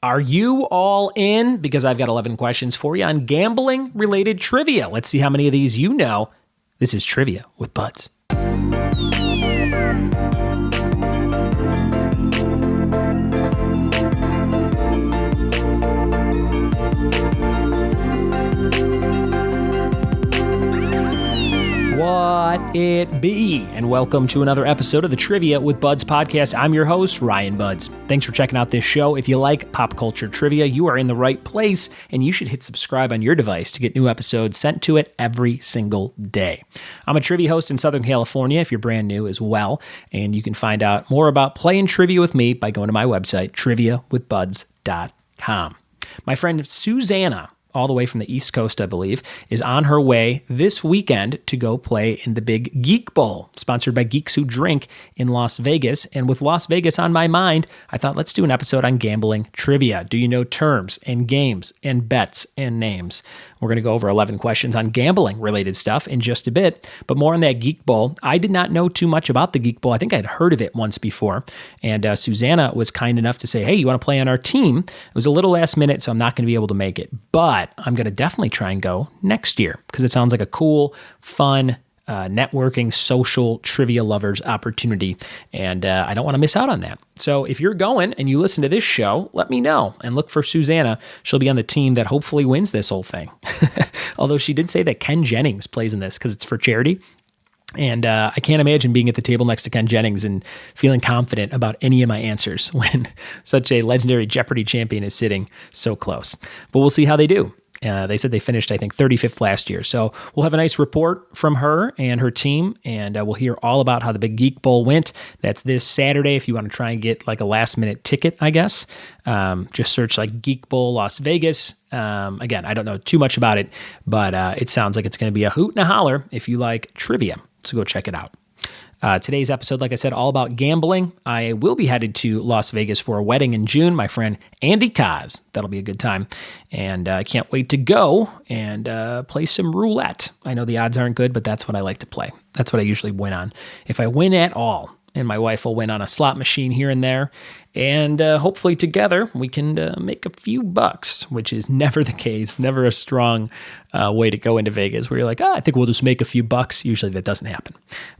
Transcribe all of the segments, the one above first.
Are you all in? Because I've got 11 questions for you on gambling-related trivia. Let's see how many of these you know. This is Trivia with Buds. What it be? And welcome to another episode of the Trivia with Buds podcast. I'm your host, Ryan Buds. Thanks for checking out this show. If you like pop culture trivia, you are in the right place, and you should hit subscribe on your device to get new episodes sent to it every single day. I'm a trivia host in Southern California, if you're brand new as well, and you can find out more about playing trivia with me by going to my website, triviawithbuds.com. My friend Susanna, all the way from the East Coast, I believe, is on her way this weekend to go play in the Big Geek Bowl, sponsored by Geeks Who Drink in Las Vegas. And with Las Vegas on my mind, I thought, let's do an episode on gambling trivia. Do you know terms and games and bets and names? We're going to go over 11 questions on gambling-related stuff in just a bit, but more on that Geek Bowl. I did not know too much about the Geek Bowl. I think I'd heard of it once before, and Susanna was kind enough to say, hey, you want to play on our team? It was a little last minute, so I'm not going to be able to make it, but I'm going to definitely try and go next year because it sounds like a cool, fun, networking, social, trivia lovers opportunity, and I don't want to miss out on that. So if you're going and you listen to this show, let me know and look for Susanna. She'll be on the team that hopefully wins this whole thing. Although she did say that Ken Jennings plays in this because it's for charity. And I can't imagine being at the table next to Ken Jennings and feeling confident about any of my answers when such a legendary Jeopardy champion is sitting so close. But we'll see how they do. They said they finished, I think, 35th last year. So we'll have a nice report from her and her team, and we'll hear all about how the Big Geek Bowl went. That's this Saturday if you want to try and get like a last-minute ticket, I guess. Just search like Geek Bowl Las Vegas. Again, I don't know too much about it, but it sounds like it's going to be a hoot and a holler if you like trivia. So go check it out. Today's episode, like I said, all about gambling. I will be headed to Las Vegas for a wedding in June. My friend Andy Kaz. That'll be a good time. And I can't wait to go and play some roulette. I know the odds aren't good, but that's what I like to play. That's what I usually win on. If I win at all, and my wife will win on a slot machine here and there. And hopefully together we can make a few bucks, which is never the case, never a strong way to go into Vegas where you're like, I think we'll just make a few bucks. Usually that doesn't happen.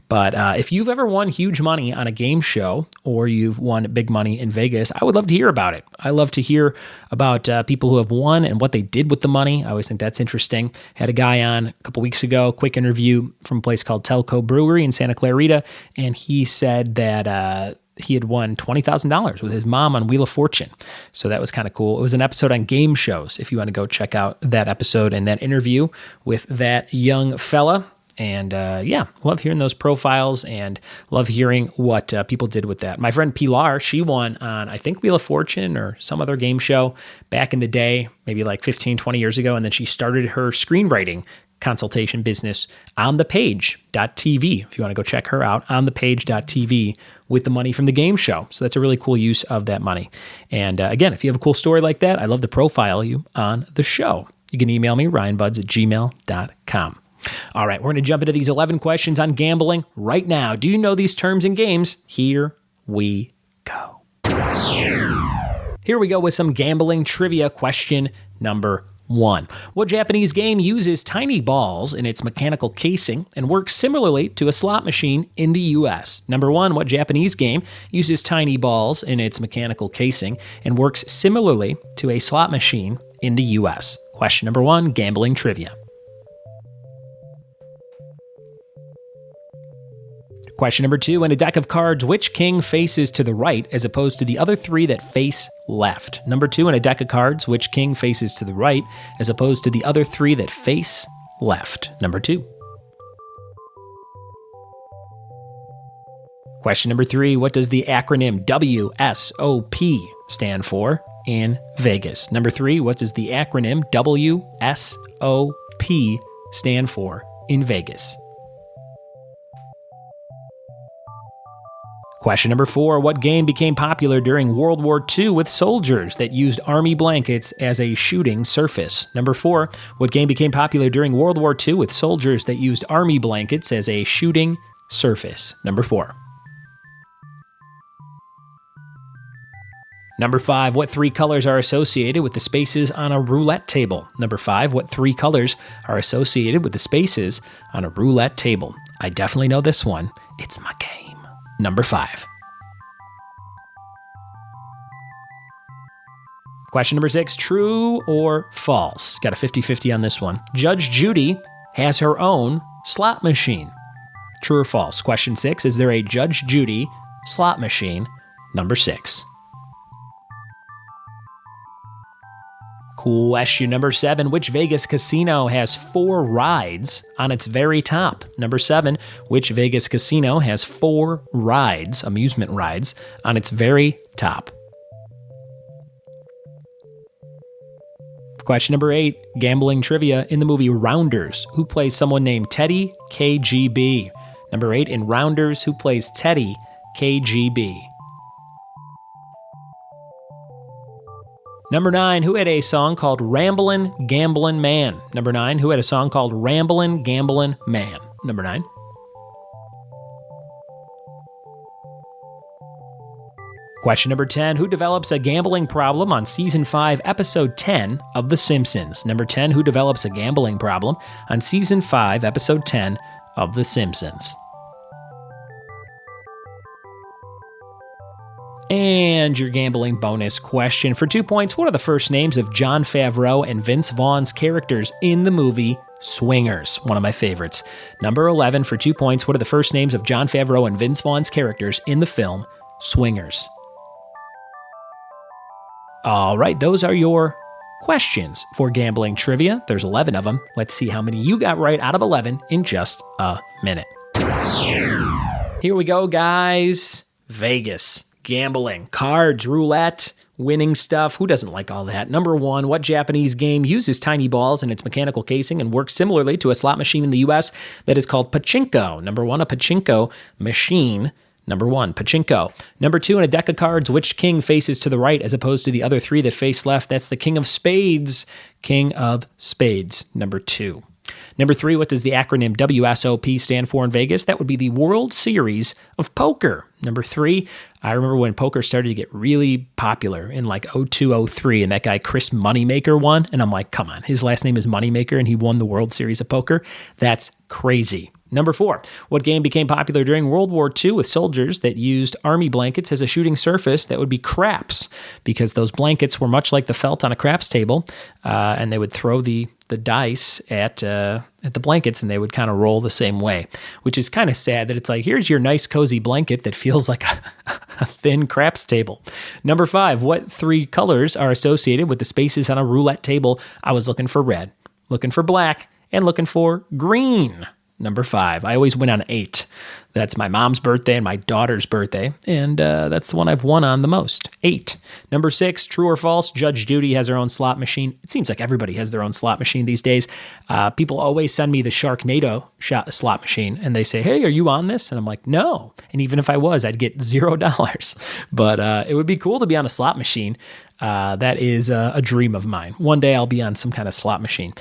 But if you've ever won huge money on a game show or you've won big money in Vegas, I would love to hear about it. I love to hear about people who have won and what they did with the money. I always think that's interesting. Had a guy on a couple weeks ago, quick interview from a place called Telco Brewery in Santa Clarita, and he said that he had won $20,000 with his mom on Wheel of Fortune. So that was kind of cool. It was an episode on game shows. If you want to go check out that episode and that interview with that young fella. And love hearing those profiles and love hearing what people did with that. My friend Pilar, she won on, I think, Wheel of Fortune or some other game show back in the day, maybe like 15, 20 years ago. And then she started her screenwriting consultation business on thepage.tv. If you want to go check her out, on thepage.tv with the money from the game show. So that's a really cool use of that money. And again, if you have a cool story like that, I'd love to profile you on the show. You can email me, ryanbuds@gmail.com. All right, we're going to jump into these 11 questions on gambling right now. Do you know these terms and games? Here we go. Here we go with some gambling trivia. Question number 1. What Japanese game uses tiny balls in its mechanical casing and works similarly to a slot machine in the U.S.? Number 1, what Japanese game uses tiny balls in its mechanical casing and works similarly to a slot machine in the U.S.? Question number 1, gambling trivia. Question number 2, in a deck of cards, which king faces to the right as opposed to the other 3 that face left? Number 2, in a deck of cards, which king faces to the right as opposed to the other 3 that face left? Number 2. Question number 3, what does the acronym WSOP stand for in Vegas? Number 3, what does the acronym WSOP stand for in Vegas? Question number 4, what game became popular during World War II with soldiers that used army blankets as a shooting surface? Number 4, what game became popular during World War II with soldiers that used army blankets as a shooting surface? Number 4. Number 5, what 3 colors are associated with the spaces on a roulette table? Number 5, what 3 colors are associated with the spaces on a roulette table? I definitely know this one. It's my game. Number 5. Question number 6, true or false? Got a 50-50 on this one. Judge Judy has her own slot machine. True or false? Question 6, is there a Judge Judy slot machine? Number 6. Question number 7, which Vegas casino has 4 rides on its very top? Number 7, which Vegas casino has 4 rides, amusement rides, on its very top? Question number 8, gambling trivia. In the movie Rounders, who plays someone named Teddy KGB? Number 8, in Rounders, who plays Teddy KGB? Number 9, who had a song called Ramblin' Gamblin' Man? Number 9, who had a song called Ramblin' Gamblin' Man? Number 9. Question number 10, who develops a gambling problem on Season 5, Episode 10 of The Simpsons? Number 10, who develops a gambling problem on Season 5, Episode 10 of The Simpsons? And your gambling bonus question. For 2 points, what are the first names of Jon Favreau and Vince Vaughn's characters in the movie Swingers? One of my favorites. Number 11, for 2 points, what are the first names of Jon Favreau and Vince Vaughn's characters in the film Swingers? All right, those are your questions for gambling trivia. There's 11 of them. Let's see how many you got right out of 11 in just a minute. Here we go, guys. Vegas. Gambling, cards, roulette, winning stuff. Who doesn't like all that? Number 1, what Japanese game uses tiny balls in its mechanical casing and works similarly to a slot machine in the U.S. that is called pachinko? Number 1, a pachinko machine. Number 1, pachinko. Number 2, in a deck of cards, which king faces to the right as opposed to the other 3 that face left? That's the king of spades. King of spades. Number 2. Number 3, what does the acronym WSOP stand for in Vegas? That would be the World Series of Poker. Number 3, I remember when poker started to get really popular in like 02, 03, and that guy Chris Moneymaker won, and I'm like, come on, his last name is Moneymaker, and he won the World Series of Poker? That's crazy. Number 4, what game became popular during World War II with soldiers that used army blankets as a shooting surface? That would be craps, because those blankets were much like the felt on a craps table, and they would throw the dice at the blankets, and they would kind of roll the same way, which is kind of sad that it's like, here's your nice cozy blanket that feels like a thin craps table. Number 5, what 3 colors are associated with the spaces on a roulette table? I was looking for red, looking for black, and looking for green. Number 5. I always win on 8. That's my mom's birthday and my daughter's birthday, and that's the one I've won on the most. 8. Number 6, true or false, Judge Judy has her own slot machine. It seems like everybody has their own slot machine these days. People always send me the Sharknado slot machine, and they say, hey, are you on this? And I'm like, no. And even if I was, I'd get $0. But it would be cool to be on a slot machine. That is a dream of mine. One day I'll be on some kind of slot machine,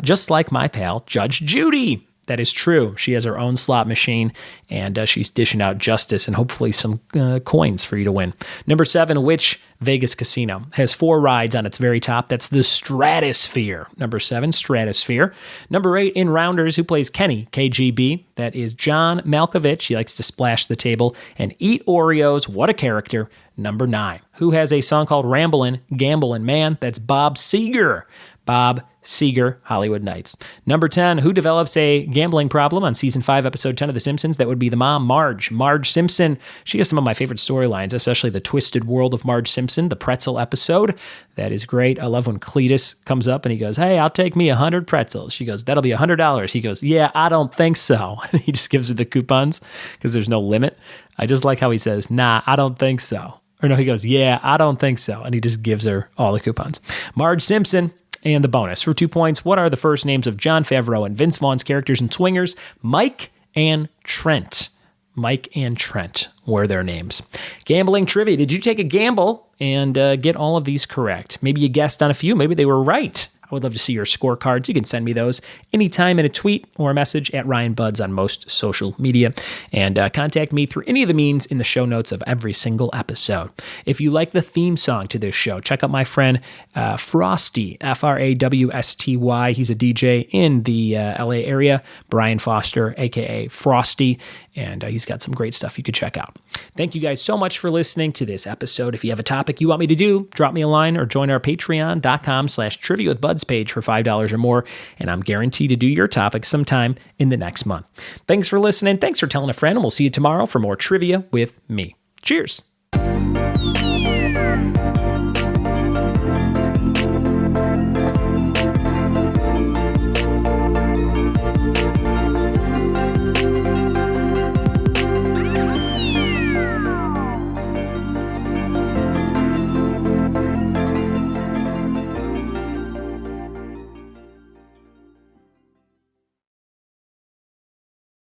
just like my pal, Judge Judy. That is true. She has her own slot machine, and she's dishing out justice and hopefully some coins for you to win. Number 7, which Vegas casino has 4 rides on its very top? That's the Stratosphere. Number 7, Stratosphere. Number 8, in Rounders, who plays Kenny, KGB? That is John Malkovich. He likes to splash the table and eat Oreos. What a character. Number 9, who has a song called Ramblin' Gamblin' Man? That's Bob Seger. Bob Seger, Hollywood Nights. Number 10, who develops a gambling problem on Season 5, Episode 10 of The Simpsons? That would be the mom, Marge. Marge Simpson. She has some of my favorite storylines, especially the Twisted World of Marge Simpson, the pretzel episode. That is great. I love when Cletus comes up and he goes, hey, I'll take me 100 pretzels. She goes, that'll be $100. He goes, yeah, I don't think so. He just gives her the coupons because there's no limit. I just like how he says, nah, I don't think so. Or no, he goes, yeah, I don't think so. And he just gives her all the coupons. Marge Simpson. And the bonus for 2 points, what are the first names of Jon Favreau and Vince Vaughn's characters in Swingers? Mike and Trent. Mike and Trent were their names. Gambling trivia. Did you take a gamble and get all of these correct? Maybe you guessed on a few. Maybe they were right. I would love to see your scorecards. You can send me those anytime in a tweet or a message at Ryan Buds on most social media. And contact me through any of the means in the show notes of every single episode. If you like the theme song to this show, check out my friend Frosty, Frawsty. He's a DJ in the LA area, Brian Foster, aka Frosty, and he's got some great stuff you could check out. Thank you guys so much for listening to this episode. If you have a topic you want me to do, drop me a line or join our patreon.com/trivia with Buds page for $5 or more, and I'm guaranteed to do your topic sometime in the next month. Thanks for listening. Thanks for telling a friend, and we'll see you tomorrow for more trivia with me. Cheers.